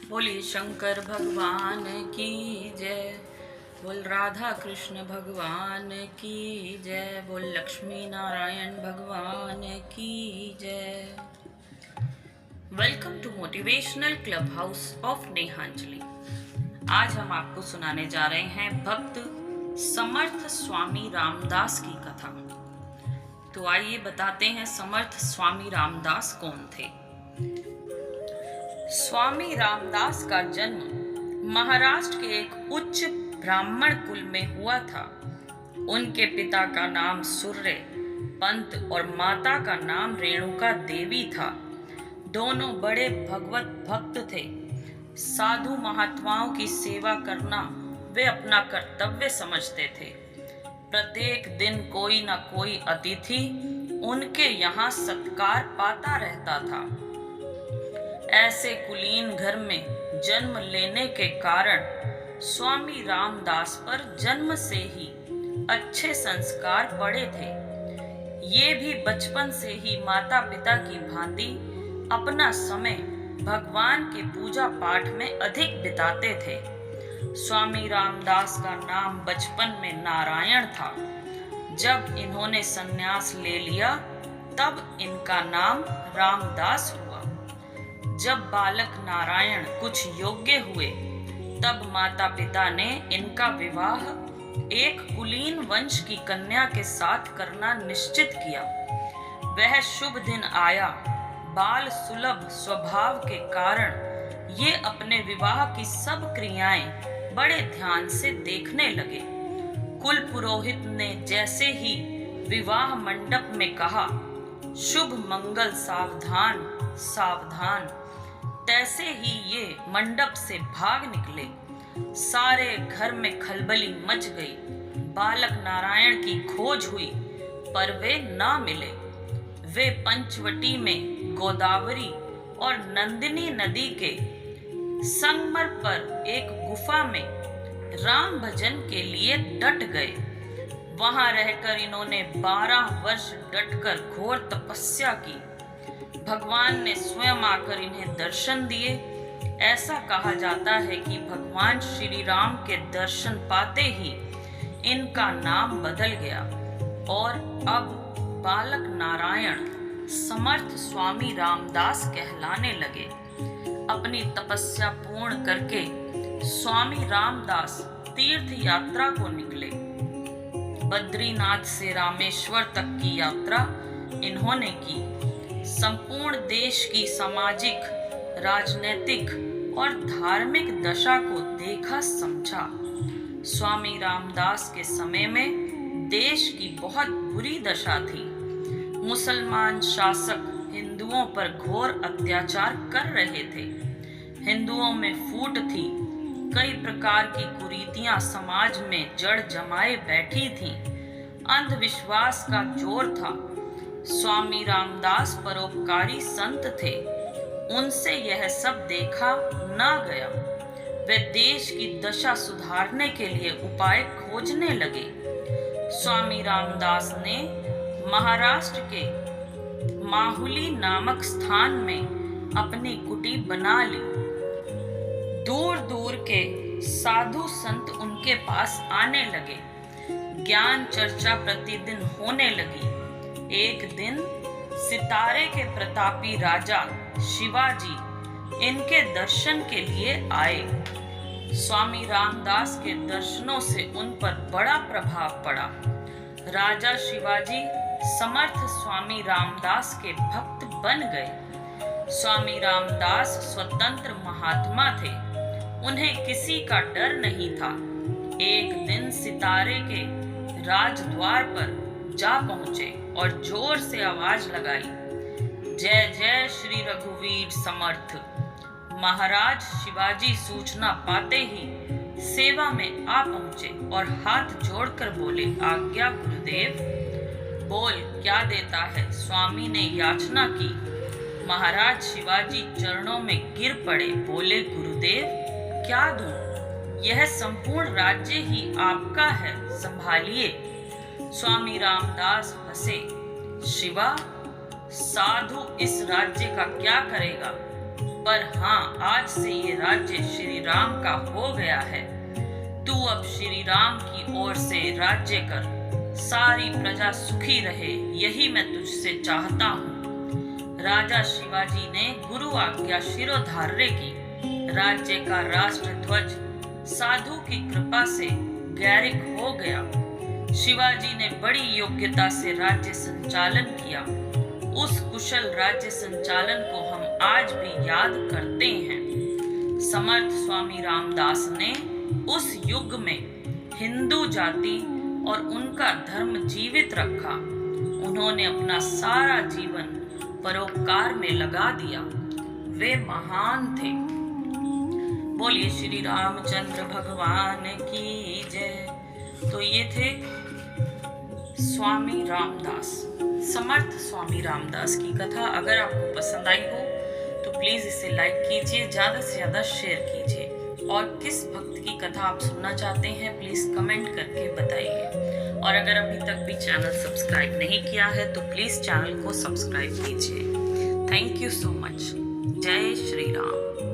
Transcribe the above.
बोलिए शंकर भगवान की जय। बोल राधा कृष्ण भगवान की जय। बोल लक्ष्मी नारायण भगवान की जय। Welcome to motivational club house of Nehanjali. आज हम आपको सुनाने जा रहे हैं भक्त समर्थ स्वामी रामदास की कथा। तो आइए बताते हैं समर्थ स्वामी रामदास कौन थे। स्वामी रामदास का जन्म महाराष्ट्र के एक उच्च ब्राह्मण कुल में हुआ था। उनके पिता का नाम सूर्य पंत और माता का नाम रेणुका देवी था। दोनों बड़े भगवत भक्त थे। साधु महात्माओं की सेवा करना वे अपना कर्तव्य समझते थे। प्रत्येक दिन कोई न कोई अतिथि उनके यहाँ सत्कार पाता रहता था। ऐसे कुलीन घर में जन्म लेने के कारण स्वामी रामदास पर जन्म से ही अच्छे संस्कार पड़े थे। ये भी बचपन से ही माता पिता की भांति अपना समय भगवान के पूजा पाठ में अधिक बिताते थे। स्वामी रामदास का नाम बचपन में नारायण था। जब इन्होंने संन्यास ले लिया तब इनका नाम रामदास हुआ। जब बालक नारायण कुछ योग्य हुए तब माता पिता ने इनका विवाह एक कुलीन वंश की कन्या के साथ करना निश्चित किया। वह शुभ दिन आया। बाल सुलभ स्वभाव के कारण ये अपने विवाह की सब क्रियाएं बड़े ध्यान से देखने लगे। कुल पुरोहित ने जैसे ही विवाह मंडप में कहा, शुभ मंगल सावधान सावधान, तैसे ही ये मंडप से भाग निकले। सारे घर में खलबली मच गई। बालक नारायण की खोज हुई पर वे ना मिले। वे पंचवटी में गोदावरी और नंदिनी नदी के संगमर पर एक गुफा में राम भजन के लिए डट गए। वहां रहकर इन्होंने 12 वर्ष डटकर घोर तपस्या की। भगवान ने स्वयं आकर इन्हें दर्शन दिए। ऐसा कहा जाता है कि भगवान श्री राम के दर्शन पाते ही इनका नाम बदल गया और अब बालक नारायण समर्थ स्वामी रामदास कहलाने लगे। अपनी तपस्या पूर्ण करके स्वामी रामदास तीर्थ यात्रा को निकले। बद्रीनाथ से रामेश्वर तक की यात्रा इन्होंने की। संपूर्ण देश की सामाजिक, राजनीतिक और धार्मिक दशा को देखा समझा। स्वामी रामदास के समय में देश की बहुत बुरी दशा थी। मुसलमान शासक हिंदुओं पर घोर अत्याचार कर रहे थे। हिंदुओं में फूट थी। कई प्रकार की कुरीतियां समाज में जड़ जमाए बैठी थीं। अंधविश्वास का जोर था। स्वामी रामदास परोपकारी संत थे। उनसे यह सब देखा ना गया। वे देश की दशा सुधारने के लिए उपाय खोजने लगे। स्वामी रामदास ने महाराष्ट्र के माहुली नामक स्थान में अपनी कुटी बना ली। दूर दूर के साधु संत उनके पास आने लगे। ज्ञान चर्चा प्रतिदिन होने लगी। एक दिन सितारे के प्रतापी राजा शिवाजी इनके दर्शन के लिए आए। स्वामी रामदास के दर्शनों से उन पर बड़ा प्रभाव पड़ा। राजा शिवाजी समर्थ स्वामी रामदास के भक्त बन गए। स्वामी रामदास स्वतंत्र महात्मा थे। उन्हें किसी का डर नहीं था। एक दिन सितारे के राजद्वार पर जा पहुंचे और जोर से आवाज लगाई, जय जय श्री रघुवीर समर्थ। महाराज शिवाजी सूचना पाते ही सेवा में आ पहुंचे और हाथ जोड़कर बोले, आज्ञा गुरुदेव। बोल क्या देता है? स्वामी ने याचना की। महाराज शिवाजी चरणों में गिर पड़े। बोले, गुरुदेव क्या दूं? यह संपूर्ण राज्य ही आपका है, संभालिए। स्वामी रामदास हंसे। शिवा, साधु इस राज्य का क्या करेगा? पर हाँ, आज से ये राज्य श्री राम का हो गया है। तू अब श्री राम की ओर से राज्य कर, सारी प्रजा सुखी रहे, यही मैं तुझसे चाहता हूँ। राजा शिवाजी ने गुरु आज्ञा शिरोधार्य की। राज्य का राष्ट्र ध्वज साधु की कृपा से गैरिक हो गया। शिवाजी ने बड़ी योग्यता से राज्य संचालन किया। उस कुशल राज्य संचालन को हम आज भी याद करते हैं। समर्थ स्वामी रामदास ने उस युग में हिंदू जाति और उनका धर्म जीवित रखा। उन्होंने अपना सारा जीवन परोपकार में लगा दिया। वे महान थे। बोलिए श्री रामचंद्र भगवान की जय। तो ये थे स्वामी रामदास, समर्थ स्वामी रामदास की कथा। अगर आपको पसंद आई हो तो प्लीज़ इसे लाइक कीजिए, ज़्यादा से ज़्यादा शेयर कीजिए। और किस भक्त की कथा आप सुनना चाहते हैं प्लीज़ कमेंट करके बताइए। और अगर अभी तक भी चैनल सब्सक्राइब नहीं किया है तो प्लीज़ चैनल को सब्सक्राइब कीजिए। Thank you so much. जय श्री राम।